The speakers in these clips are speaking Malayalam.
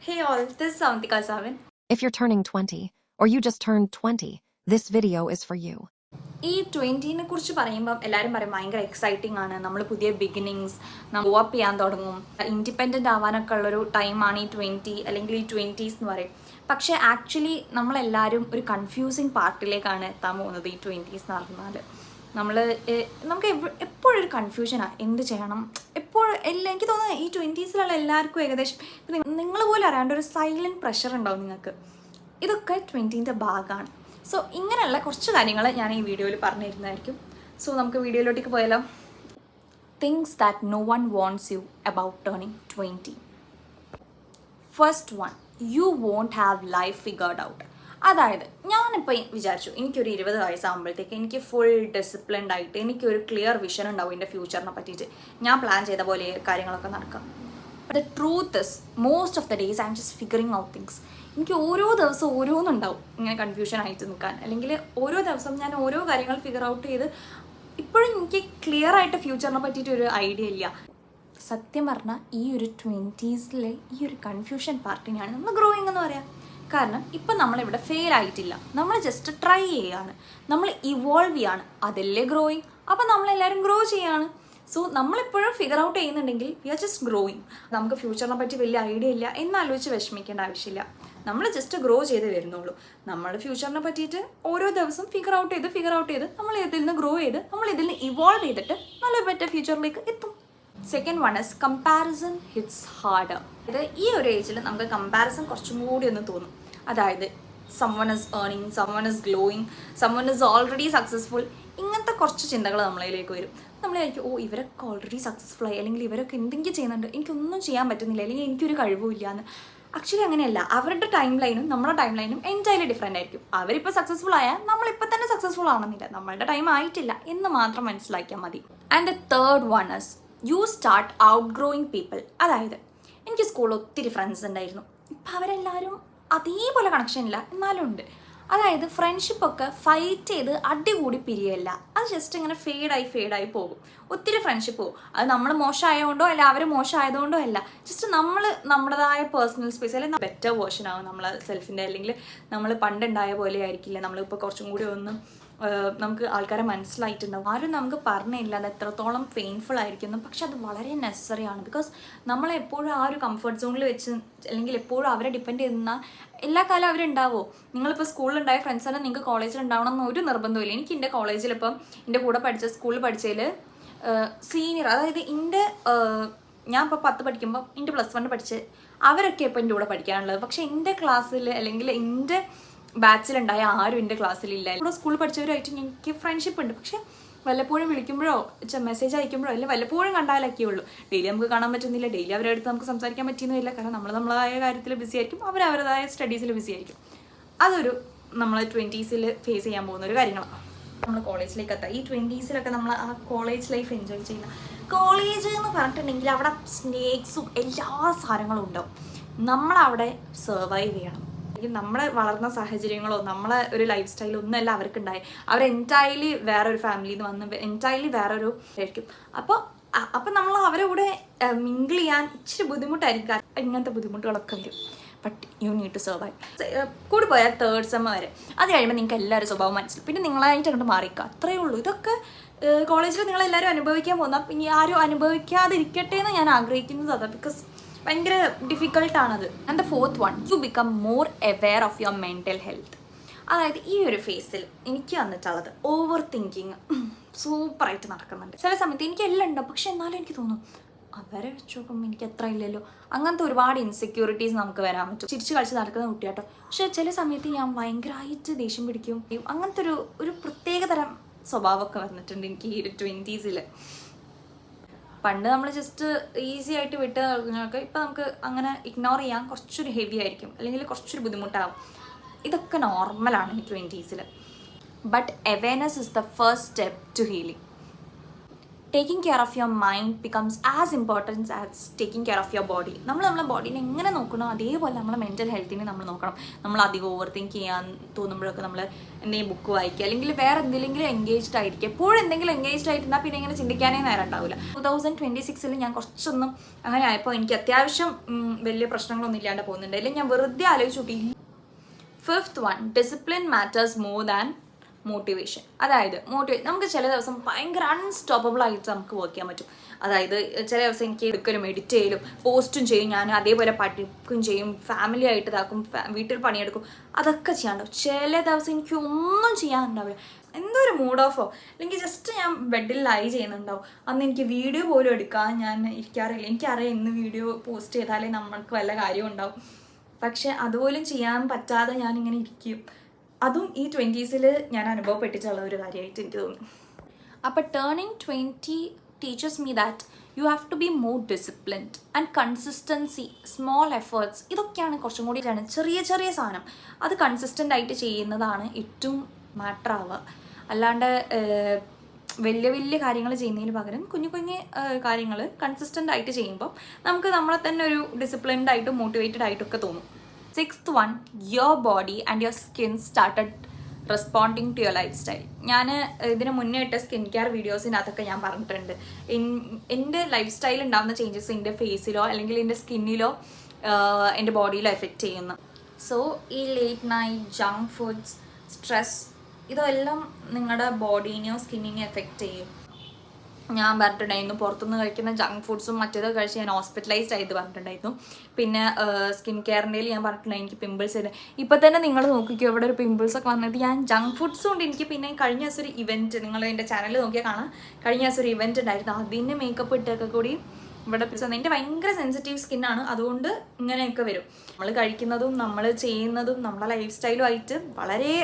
Hey all, this is Savantika Savin. If you're turning 20, or you just turned 20, this video is for you. ഈ 20നെ കുറിച്ച് പറയുമ്പം എല്ലാവരും പറയും ഭയങ്കര എക്സൈറ്റിംഗ് ആണ്, നമ്മൾ പുതിയ ബിഗിനിങ്സ് നമ്മൾ അപ്പ് ചെയ്യാൻ തുടങ്ങും, ഇൻഡിപെൻഡൻ്റ് ആവാനൊക്കെ ഉള്ളൊരു ടൈമാണ് ഈ 20 അല്ലെങ്കിൽ ഈ 20s എന്ന് പറയും. പക്ഷേ ആക്ച്വലി നമ്മളെല്ലാവരും ഒരു കൺഫ്യൂസിങ് പാർട്ടിലേക്കാണ് എത്താൻ പോകുന്നത്. ഈ 20s എന്ന് പറഞ്ഞാൽ നമുക്ക് എപ്പോഴും ഒരു കൺഫ്യൂഷനാണ്, എന്ത് ചെയ്യണം എപ്പോഴും എനിക്ക് തോന്നുന്നത് ഈ 20സിലുള്ള എല്ലാവർക്കും ഏകദേശം നിങ്ങൾ പോലും അറിയാണ്ട് ഒരു സൈലൻറ്റ് പ്രഷർ ഉണ്ടാവും നിങ്ങൾക്ക്. ഇതൊക്കെ 20ൻ്റെ ഭാഗമാണ്. സോ ഇങ്ങനെയുള്ള കുറച്ച് കാര്യങ്ങൾ ഞാൻ ഈ വീഡിയോയിൽ പറഞ്ഞു തരുന്നതായിരിക്കും. സോ നമുക്ക് വീഡിയോയിലോട്ടേക്ക് പോയാലോ. Things that no one wants you about turning 20. First one, you won't have life figured out. അതായത് ഞാനിപ്പോൾ വിചാരിച്ചു എനിക്കൊരു 20 വയസ്സാകുമ്പോഴത്തേക്ക് എനിക്ക് ഫുൾ ഡിസിപ്ലിൻഡ് ആയിട്ട് എനിക്കൊരു ക്ലിയർ വിഷൻ ഉണ്ടാവും എൻ്റെ ഫ്യൂച്ചറിനെ പറ്റിയിട്ട്. ഞാൻ പ്ലാൻ ചെയ്ത പോലെ കാര്യങ്ങളൊക്കെ നടക്കാം. But the truth is most of the days I am just figuring out things. എനിക്ക് ഓരോ ദിവസം ഓരോന്നുണ്ടാവും ഇങ്ങനെ കൺഫ്യൂഷൻ ആയിട്ട് നിൽക്കാൻ, അല്ലെങ്കിൽ ഓരോ ദിവസം ഞാൻ ഓരോ കാര്യങ്ങൾ ഫിഗർ ഔട്ട് ചെയ്ത് ഇപ്പോഴും എനിക്ക് ക്ലിയർ ആയിട്ട് ഫ്യൂച്ചറിനെ പറ്റിയിട്ടൊരു ഐഡിയ ഇല്ല. സത്യം പറഞ്ഞാൽ ഈ ഒരു 20സിലെ ഈ ഒരു കൺഫ്യൂഷൻ പാർട്ടിനെയാണ് നമ്മൾ ഗ്രോയിങ് എന്ന് പറയാം. കാരണം ഇപ്പം നമ്മളിവിടെ ഫെയിൽ ആയിട്ടില്ല, നമ്മൾ ജസ്റ്റ് ട്രൈ ചെയ്യുകയാണ്, നമ്മൾ ഇവോൾവ് ചെയ്യാണ്, അതല്ലേ ഗ്രോയിങ്. അപ്പം നമ്മളെല്ലാവരും ഗ്രോ ചെയ്യാണ്. സോ നമ്മളിപ്പോഴും ഫിഗർ ഔട്ട് ചെയ്യുന്നുണ്ടെങ്കിൽ വി ആർ ജസ്റ്റ് ഗ്രോയിങ്. നമുക്ക് ഫ്യൂച്ചറിനെ പറ്റി വലിയ ഐഡിയ ഇല്ല എന്നാലോചിച്ച് വിഷമിക്കേണ്ട ആവശ്യമില്ല. നമ്മൾ ജസ്റ്റ് ഗ്രോ ചെയ്ത് വരുന്നുള്ളൂ. നമ്മുടെ ഫ്യൂച്ചറിനെ പറ്റിയിട്ട് ഓരോ ദിവസം ഫിഗർ ഔട്ട് ചെയ്ത് നമ്മൾ ഇതിൽ നിന്ന് ഗ്രോ ചെയ്ത് നമ്മൾ ഇതിൽ നിന്ന് ഇവോൾവ് ചെയ്തിട്ട് നല്ല ബെറ്റർ ഫ്യൂച്ചറിലേക്ക് എത്തും. Second one is comparison hits harder. ഇത് ഈ ഒരു ഏജിൽ നമുക്ക് കമ്പാരിസൺ കുറച്ചും കൂടി ഒന്ന് തോന്നും. അതായത് someone is earning, someone is glowing, someone is already successful. ഇങ്ങനത്തെ കുറച്ച് ചിന്തകൾ നമ്മളിലേക്ക് വരും. നമ്മളായിരിക്കും ഇവരൊക്കെ ഓൾറെഡി സക്സസ്ഫുൾ ആയി, അല്ലെങ്കിൽ ഇവരൊക്കെ എന്തെങ്കിലും ചെയ്യുന്നുണ്ട്, എനിക്കൊന്നും ചെയ്യാൻ പറ്റുന്നില്ല, അല്ലെങ്കിൽ എനിക്കൊരു കഴിവുമില്ല എന്ന്. ആക്ച്വലി അങ്ങനെയല്ല. അവരുടെ ടൈം ലൈനും നമ്മുടെ ടൈം ലൈനും എൻറ്റയർലി ഡിഫറെൻ്റ് ആയിരിക്കും. അവരിപ്പോൾ സക്സസ്ഫുൾ ആയാൽ നമ്മളിപ്പോൾ തന്നെ സക്സസ്ഫുൾ ആവണമെന്നില്ല, നമ്മളുടെ ടൈം ആയിട്ടില്ല എന്ന് മാത്രം മനസ്സിലാക്കിയാൽ മതി. And the third one is you start out growing people. അതായത് എനിക്ക് സ്കൂളിൽ ഒത്തിരി ഫ്രണ്ട്സ് ഉണ്ടായിരുന്നു, ഇപ്പം അവരെല്ലാവരും അതേപോലെ കണക്ഷൻ ഇല്ല എന്നാലും ഉണ്ട്. അതായത് ഫ്രണ്ട്ഷിപ്പൊക്കെ ഫൈറ്റ് ചെയ്ത് അടികൂടി പിരിയല്ല, അത് ജസ്റ്റ് ഇങ്ങനെ ഫെയ്ഡായി പോകും. ഒത്തിരി ഫ്രണ്ട്ഷിപ്പ് പോകും. അത് നമ്മൾ മോശമായതുകൊണ്ടോ അല്ല അവർ മോശമായതുകൊണ്ടോ അല്ല, ജസ്റ്റ് നമ്മൾ നമ്മുടേതായ പേഴ്സണൽ സ്പേസ് അല്ലെങ്കിൽ ബെറ്റർ വേർഷൻ ആവും നമ്മളെ സെൽഫിൻ്റെ. അല്ലെങ്കിൽ നമ്മൾ പണ്ടുണ്ടായ പോലെ ആയിരിക്കില്ല, നമ്മളിപ്പോൾ കുറച്ചും കൂടി ഒന്നും നമുക്ക് ആൾക്കാരെ മനസ്സിലായിട്ടുണ്ടാവും. ആരും നമുക്ക് പറഞ്ഞില്ല അത് എത്രത്തോളം പെയിൻഫുൾ ആയിരിക്കുന്നു. പക്ഷെ അത് വളരെ നെസസറിയാണ്. ബിക്കോസ് നമ്മളെപ്പോഴും ആ ഒരു കംഫർട്ട് സോണിൽ വെച്ച് അല്ലെങ്കിൽ എപ്പോഴും അവരെ ഡിപ്പെൻഡ് ചെയ്യുന്ന എല്ലാ കാലം അവരുണ്ടാവുമോ? നിങ്ങളിപ്പോൾ സ്കൂളിലുണ്ടായ ഫ്രണ്ട്സാണ് നിങ്ങൾക്ക് കോളേജിൽ ഉണ്ടാവണം എന്ന് ഒരു നിർബന്ധമില്ല. എനിക്ക് എൻ്റെ കോളേജിലിപ്പം എൻ്റെ കൂടെ സ്കൂളിൽ പഠിച്ചതിൽ സീനിയർ, അതായത് ഞാൻ ഇപ്പോൾ 10 പഠിക്കുമ്പോൾ എൻ്റെ +1 പഠിച്ച് അവരൊക്കെ ഇപ്പോൾ എൻ്റെ കൂടെ പഠിക്കാനുള്ളത്. പക്ഷേ എൻ്റെ ക്ലാസ്സിൽ അല്ലെങ്കിൽ എൻ്റെ ബാച്ചിലുണ്ടായ ആരും എൻ്റെ ക്ലാസ്സിലില്ല. ഇവിടെ സ്കൂളിൽ പഠിച്ചവരുമായിട്ട് എനിക്ക് ഫ്രണ്ട്ഷിപ്പ് ഉണ്ട്. പക്ഷേ വല്ലപ്പോഴും വിളിക്കുമ്പോഴോ മെസ്സേജ് അയക്കുമ്പോഴോ അല്ലെങ്കിൽ വല്ലപ്പോഴും കണ്ടാലൊക്കെ ഉള്ളൂ. ഡെയിലി നമുക്ക് കാണാൻ പറ്റുന്നില്ല, ഡെയിലി അവരുടെ അടുത്ത് നമുക്ക് സംസാരിക്കാൻ പറ്റുന്നില്ല. കാരണം നമ്മളതായ കാര്യത്തിൽ ബിസി ആയിരിക്കും, അവരവരുടേതായ സ്റ്റഡീസിൽ ബിസി ആയിരിക്കും. അതൊരു നമ്മൾ 20സിൽ ഫേസ് ചെയ്യാൻ പോകുന്ന ഒരു കാര്യങ്ങളാണ്. നമ്മൾ കോളേജിലേക്ക് എത്താം. ഈ 20സിലൊക്കെ നമ്മൾ ആ കോളേജ് ലൈഫ് എൻജോയ് ചെയ്യുന്ന കോളേജ് എന്ന് പറഞ്ഞിട്ടുണ്ടെങ്കിൽ അവിടെ സ്നേക്സും എല്ലാ സാധനങ്ങളും ഉണ്ടാവും. നമ്മളവിടെ സർവൈവ് ചെയ്യണം. നമ്മളെ വളർന്ന സാഹചര്യങ്ങളോ നമ്മളെ ഒരു ലൈഫ് സ്റ്റൈലോ ഒന്നുമല്ല അവർക്കുണ്ടായി. അവർ എൻറ്റയർലി വേറൊരു ഫാമിലിയിൽ നിന്ന് വന്ന് എൻറ്റയർലി വേറൊരു ആയിരിക്കും. അപ്പോൾ നമ്മൾ അവരെ കൂടെ മിങ്കിൾ ചെയ്യാൻ ഇച്ചിരി ബുദ്ധിമുട്ടായിരിക്കും. ഇങ്ങനത്തെ ബുദ്ധിമുട്ടുകളൊക്കെ വരും. But you need to survive. കൂടി പോയാൽ 3rd സെം വരെ. അത് കഴിയുമ്പോൾ നിങ്ങൾക്ക് എല്ലാവരും സ്വഭാവം മനസ്സിലാവും. പിന്നെ നിങ്ങളായിട്ട് അങ്ങോട്ട് മാറിക്കുക, അത്രയേ ഉള്ളൂ. ഇതൊക്കെ കോളേജിൽ നിങ്ങളെല്ലാവരും അനുഭവിക്കാൻ പോകുന്ന, പിന്നെ ആരും അനുഭവിക്കാതിരിക്കട്ടെ എന്ന് ഞാൻ ആഗ്രഹിക്കുന്നത് അതാണ്. ബിക്കോസ് ഭയങ്കര ഡിഫിക്കൾട്ടാണത്. And the 4th one, you become more aware of your mental health. അതായത് ഈ ഒരു ഫേസിൽ എനിക്ക് വന്നിട്ടുള്ളത് ഓവർ തിങ്കിങ് സൂപ്പറായിട്ട് നടക്കുന്നുണ്ട്. ചില സമയത്ത് എനിക്ക് എല്ലാം ഉണ്ടാവും, പക്ഷെ എന്നാലും എനിക്ക് തോന്നും അവരെ വെച്ച് നോക്കുമ്പോൾ എനിക്ക് എത്ര ഇല്ലല്ലോ. അങ്ങനത്തെ ഒരുപാട് ഇൻസെക്യൂരിറ്റീസ് നമുക്ക് വരാൻ പറ്റും. ചിരിച്ച് കളിച്ച് നടക്കുന്ന കുട്ടിയാട്ടോ. പക്ഷെ ചില സമയത്ത് ഞാൻ ഭയങ്കരമായിട്ട് ദേഷ്യം പിടിക്കും. അങ്ങനത്തെ ഒരു പ്രത്യേകതരം സ്വഭാവമൊക്കെ വന്നിട്ടുണ്ട് എനിക്ക് ഈ ഒരു 20സിൽ. പണ്ട് നമ്മൾ ജസ്റ്റ് ഈസി ആയിട്ട് വിട്ട് കഴിഞ്ഞൊക്കെ ഇപ്പം നമുക്ക് അങ്ങനെ ഇഗ്നോർ ചെയ്യാൻ കുറച്ചൊരു ഹെവി ആയിരിക്കും, അല്ലെങ്കിൽ കുറച്ചൊരു ബുദ്ധിമുട്ടാകും. ഇതൊക്കെ നോർമലാണ് ഈ 20സിൽ. But awareness is the first step to healing. Taking care of your mind becomes as importance as taking care of your body. നമ്മളെ ബോഡീനെ എങ്ങനെ നോക്കണോ അതേപോലെ നമ്മളെ മെൻറ്റൽ ഹെൽത്തിനെ നമ്മൾ നോക്കണം. നമ്മൾ അധികം ഓവർ തിങ്ക് ചെയ്യാൻ തോന്നുമ്പോഴൊക്കെ നമ്മൾ എന്തെങ്കിലും ബുക്ക് വായിക്കുക, അല്ലെങ്കിൽ വേറെ എന്തെങ്കിലും എൻഗേജ്ഡ് ആയിരിക്കും. എപ്പോഴും എന്തെങ്കിലും എൻഗേജ്ഡ് ആയിരുന്നാൽ പിന്നെ ഇങ്ങനെ ചിന്തിക്കാനേ നേരം ഉണ്ടാവില്ല. 2026 ഞാൻ കുറച്ചൊന്നും അങ്ങനെ ആയപ്പോൾ എനിക്ക് അത്യാവശ്യം വലിയ പ്രശ്നങ്ങളൊന്നും ഇല്ലാണ്ട് പോകുന്നുണ്ട്. അല്ലെങ്കിൽ ഞാൻ വെറുതെ ആലോചിച്ചു കൂട്ടി. 5th one, discipline matters more than motivation. അതായത് നമുക്ക് ചില ദിവസം ഭയങ്കര അൺസ്റ്റോപ്പബിൾ ആയിട്ട് നമുക്ക് വർക്ക് ചെയ്യാൻ പറ്റും. അതായത് ചില ദിവസം എനിക്ക് എടുക്കലും എഡിറ്റ് ചെയ്യലും പോസ്റ്റും ചെയ്യും, ഞാൻ അതേപോലെ പഠിക്കും ചെയ്യും, ഫാമിലി ആയിട്ട് ഇതാക്കും, വീട്ടിൽ പണിയെടുക്കും, അതൊക്കെ ചെയ്യാണ്ടാവും. ചില ദിവസം എനിക്ക് ഒന്നും ചെയ്യാനുണ്ടാവില്ല, എന്തോ ഒരു മൂഡ് ഓഫോ അല്ലെങ്കിൽ ജസ്റ്റ് ഞാൻ ബെഡിൽ ലൈ ചെയ്യുന്നുണ്ടാവും. അന്ന് എനിക്ക് വീഡിയോ പോലും എടുക്കാൻ ഞാൻ ഇരിക്കാറില്ല. എനിക്കറിയാം ഇന്ന് വീഡിയോ പോസ്റ്റ് ചെയ്താലേ നമ്മൾക്ക് വല്ല കാര്യം ഉണ്ടാവും. പക്ഷെ അതുപോലും ചെയ്യാൻ പറ്റാതെ ഞാനിങ്ങനെ ഇരിക്കും. അതും ഈ 20s ഞാൻ അനുഭവപ്പെട്ടിട്ടുള്ള ഒരു കാര്യമായിട്ട് എനിക്ക് തോന്നുന്നു. അപ്പോൾ turning 20 teaches me that you have to be more disciplined and consistency, small efforts, ഇതൊക്കെയാണ് കുറച്ചും കൂടി ചെറിയ ചെറിയ സാധനം അത് കൺസിസ്റ്റൻ്റ് ആയിട്ട് ചെയ്യുന്നതാണ് ഏറ്റവും മാറ്റർ ആവുക. അല്ലാണ്ട് വലിയ വലിയ കാര്യങ്ങൾ ചെയ്യുന്നതിന് പകരം കുഞ്ഞു കുഞ്ഞു കാര്യങ്ങൾ കൺസിസ്റ്റൻ്റ് ആയിട്ട് ചെയ്യുമ്പോൾ നമുക്ക് നമ്മളെ തന്നെ ഒരു ഡിസിപ്ലിൻഡ് ആയിട്ടും മോട്ടിവേറ്റഡ് ആയിട്ടൊക്കെ തോന്നും. 6th one, your body and your skin started responding to your lifestyle. ഞാൻ ഇതിന് മുന്നേ ഇട്ട സ്കിൻ കെയർ വീഡിയോസിനകത്തൊക്കെ ഞാൻ പറഞ്ഞിട്ടുണ്ട് എൻ്റെ ലൈഫ് സ്റ്റൈൽ ഉണ്ടാകുന്ന ചേഞ്ചസ് എൻ്റെ ഫേസിലോ അല്ലെങ്കിൽ എൻ്റെ സ്കിന്നിലോ എൻ്റെ ബോഡിയിലോ എഫക്റ്റ് ചെയ്യുന്നു. സോ ഈ late night, junk foods, stress, ഇതെല്ലാം നിങ്ങളുടെ ബോഡീനെയോ സ്കിന്നിനെയോ എഫക്റ്റ് ചെയ്യും. ഞാൻ പറഞ്ഞിട്ടുണ്ടായിരുന്നു പുറത്തുനിന്ന് കഴിക്കുന്ന ജങ്ക് ഫുഡ്സും മറ്റേതൊക്കെ കഴിച്ച് ഞാൻ ഹോസ്പിറ്റലൈസ്ഡ് ആയിട്ട് പറഞ്ഞിട്ടുണ്ടായിരുന്നു. പിന്നെ സ്കിൻ കെയറിൻ്റെ ഞാൻ പറഞ്ഞിട്ടുണ്ടായി എനിക്ക് പിമ്പിൾസ് ഇല്ല. ഇപ്പം തന്നെ നിങ്ങൾ നോക്കിക്കോ, ഇവിടെ ഒരു പിമ്പിൾസൊക്കെ വന്നിട്ട് ഞാൻ ജങ്ക് ഫുഡ്സ് കൊണ്ട് എനിക്ക്. പിന്നെ കഴിഞ്ഞ ദിവസം ഒരു ഇവൻറ്റ്, നിങ്ങൾ എൻ്റെ ചാനൽ നോക്കിയാൽ കാണാം, കഴിഞ്ഞ ദിവസം ഒരു ഇവൻറ്റ് ഉണ്ടായിരുന്നു, അതിന് മേക്കപ്പ് ഇട്ടൊക്കെ കൂടി ഇവിടെ എൻ്റെ ഭയങ്കര സെൻസിറ്റീവ് സ്കിന്നാണ്, അതുകൊണ്ട് ഇങ്ങനെയൊക്കെ വരും. നമ്മൾ കഴിക്കുന്നതും നമ്മൾ ചെയ്യുന്നതും നമ്മുടെ ലൈഫ് സ്റ്റൈലുമായിട്ട് വളരെ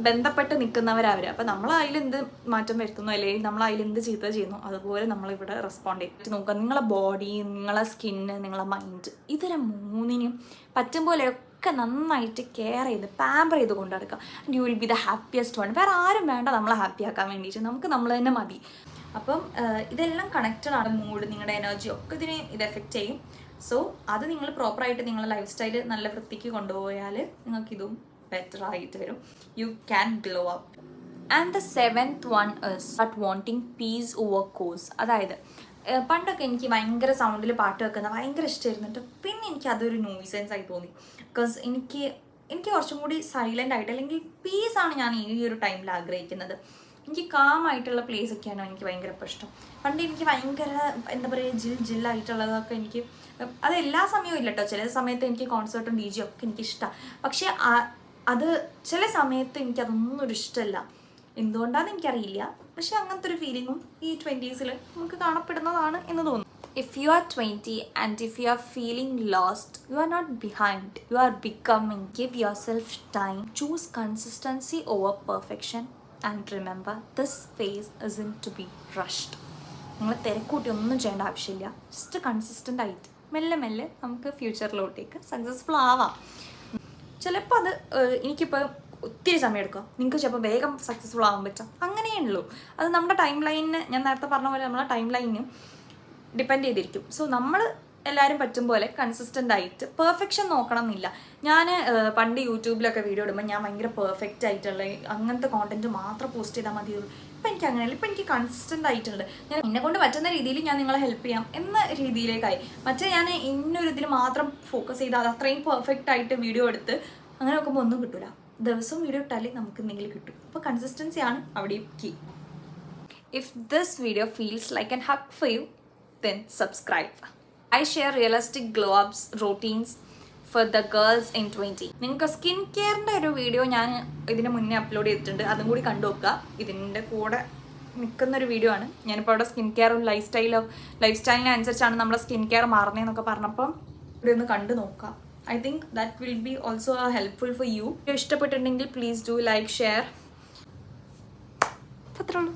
ബന്ധപ്പെട്ട് നിൽക്കുന്നവരവർ. അപ്പം നമ്മൾ അതിലെന്ത് മാറ്റം വരുത്തുന്നു അല്ലെങ്കിൽ നമ്മൾ അതിലെന്ത് ചീത്ത ചെയ്യുന്നു അതുപോലെ നമ്മളിവിടെ റെസ്പോണ്ട് ചെയ്തിട്ട് നോക്കുക. നിങ്ങളെ ബോഡി, നിങ്ങളെ സ്കിന്ന്, നിങ്ങളെ മൈൻഡ്, ഇതിനെ മൂന്നിനും പറ്റും പോലെയൊക്കെ നന്നായിട്ട് കെയർ ചെയ്ത് പാമ്പർ ചെയ്ത് കൊണ്ടു നടക്കുക. And you will be the happiest one. വേറെ ആരും വേണ്ട നമ്മളെ ഹാപ്പി ആക്കാൻ വേണ്ടിയിട്ട്, നമുക്ക് നമ്മൾ തന്നെ മതി. അപ്പം ഇതെല്ലാം കണക്റ്റഡ് ആണ്. മൂഡ്, നിങ്ങളുടെ എനർജി ഒക്കെ ഇതിനെ ഇത് എഫക്റ്റ് ചെയ്യും. സോ അത് നിങ്ങൾ പ്രോപ്പറായിട്ട് നിങ്ങളുടെ ലൈഫ് സ്റ്റൈൽ നല്ല വൃത്തിക്ക് കൊണ്ടുപോയാൽ നിങ്ങൾക്കിതും ബെറ്റർ ആയിട്ട് വരും. You can glow up. And the 7th one is start wanting peace over course. അതായത് പണ്ടൊക്കെ എനിക്ക് ഭയങ്കര സൗണ്ടിൽ പാട്ട് വെക്കുന്ന ഭയങ്കര ഇഷ്ടമായിരുന്നിട്ട് പിന്നെ എനിക്ക് അതൊരു നോയ്സൻസ് ആയി തോന്നി. ബിക്കോസ് എനിക്ക് കുറച്ചും കൂടി സൈലൻ്റ് ആയിട്ട് അല്ലെങ്കിൽ പീസാണ് ഞാൻ ഈ ഒരു ടൈമിൽ ആഗ്രഹിക്കുന്നത്. എനിക്ക് കാമായിട്ടുള്ള പ്ലേസൊക്കെയാണ് എനിക്ക് ഭയങ്കര ഇഷ്ടം. പണ്ട് എനിക്ക് ഭയങ്കര എന്താ പറയുക ജില്ലായിട്ടുള്ളതൊക്കെ എനിക്ക്, അത് എല്ലാ സമയവും ഇല്ല കേട്ടോ, ചില സമയത്ത് എനിക്ക് കോൺസേർട്ടും DJ ഒക്കെ എനിക്കിഷ്ടമാണ്. പക്ഷേ അത് ചില സമയത്ത് എനിക്കതൊന്നും ഒരു ഇഷ്ടമല്ല, എന്തുകൊണ്ടാണെന്ന് എനിക്കറിയില്ല. പക്ഷെ അങ്ങനത്തെ ഒരു ഫീലിങ്ങും ഈ 20s നമുക്ക് കാണപ്പെടുന്നതാണ് എന്ന് തോന്നുന്നു. If you are 20 and if you are feeling lost, you are not behind, you are becoming. Give yourself time. Choose consistency over perfection and remember this phase isn't to be rushed. നിങ്ങൾ തിരക്കൂട്ടി ഒന്നും ചെയ്യേണ്ട ആവശ്യമില്ല. ജസ്റ്റ് കൺസിസ്റ്റൻ്റ് ആയിട്ട് മെല്ലെ മെല്ലെ നമുക്ക് ഫ്യൂച്ചറിലോട്ടേക്ക് സക്സസ്ഫുൾ ആവാം. ചിലപ്പോൾ അത് എനിക്കിപ്പോൾ ഒത്തിരി സമയം എടുക്കാം, നിങ്ങൾക്ക് ചിലപ്പോൾ വേഗം സക്സസ്ഫുൾ ആവാൻ പറ്റാം, അങ്ങനെയുള്ളൂ. അത് നമ്മുടെ ടൈം ലൈനിന്, ഞാൻ നേരത്തെ പറഞ്ഞ പോലെ നമ്മളെ ടൈം ലൈനിന് ഡിപ്പെൻഡ് ചെയ്തിരിക്കും. സോ നമ്മൾ എല്ലാവരും പറ്റും പോലെ കൺസിസ്റ്റൻ്റ് ആയിട്ട്, പെർഫെക്ഷൻ നോക്കണം എന്നില്ല. ഞാൻ പണ്ട് യൂട്യൂബിലൊക്കെ വീഡിയോ ഇടുമ്പോൾ ഞാൻ ഭയങ്കര പെർഫെക്റ്റ് ആയിട്ടുള്ള അങ്ങനത്തെ കോണ്ടന്റ് മാത്രം പോസ്റ്റ് ചെയ്താൽ മതിയുള്ളൂ. ഇപ്പം എനിക്ക് അങ്ങനെയല്ല, ഇപ്പം എനിക്ക് കൺസിസ്റ്റൻ്റ് ആയിട്ടുണ്ട്. ഞാൻ എന്നെ കൊണ്ട് പറ്റുന്ന രീതിയിൽ ഞാൻ നിങ്ങളെ ഹെൽപ്പ് ചെയ്യാം എന്ന രീതിയിലേക്കായി. മറ്റേ ഞാൻ ഇന്നൊരു ഇതിൽ മാത്രം ഫോക്കസ് ചെയ്ത് അത് അത്രയും പെർഫെക്റ്റ് ആയിട്ട് വീഡിയോ എടുത്ത് അങ്ങനെ നോക്കുമ്പോൾ ഒന്നും കിട്ടില്ല. ദിവസവും വീഡിയോ ഇട്ടാലേ നമുക്ക് എന്തെങ്കിലും കിട്ടും. അപ്പോൾ കൺസിസ്റ്റൻസിയാണ് അവിടെയും key. If this video feels like an hug for you, then subscribe. I share realistic glow-ups routines for the girls in 20. നിങ്ങൾക്ക് സ്കിൻ കെയറിൻ്റെ ഒരു വീഡിയോ ഞാൻ ഇതിന് മുന്നേ അപ്ലോഡ് ചെയ്തിട്ടുണ്ട്, അതും കൂടി കണ്ടു നോക്കുക. ഇതിൻ്റെ കൂടെ നിൽക്കുന്നൊരു വീഡിയോ ആണ്. ഞാനിപ്പോൾ അവിടെ സ്കിൻ കെയറും ലൈഫ് സ്റ്റൈലിനനുസരിച്ചാണ് നമ്മുടെ സ്കിൻ കെയർ മാറുന്നതെന്നൊക്കെ പറഞ്ഞപ്പം ഇവിടെ ഒന്ന് കണ്ടു നോക്കുക. I think that will be also helpful for you. ഇഷ്ടപ്പെട്ടിട്ടുണ്ടെങ്കിൽ പ്ലീസ് ഡു ലൈക്ക്, ഷെയർ. അത്രേ ഉള്ളൂ.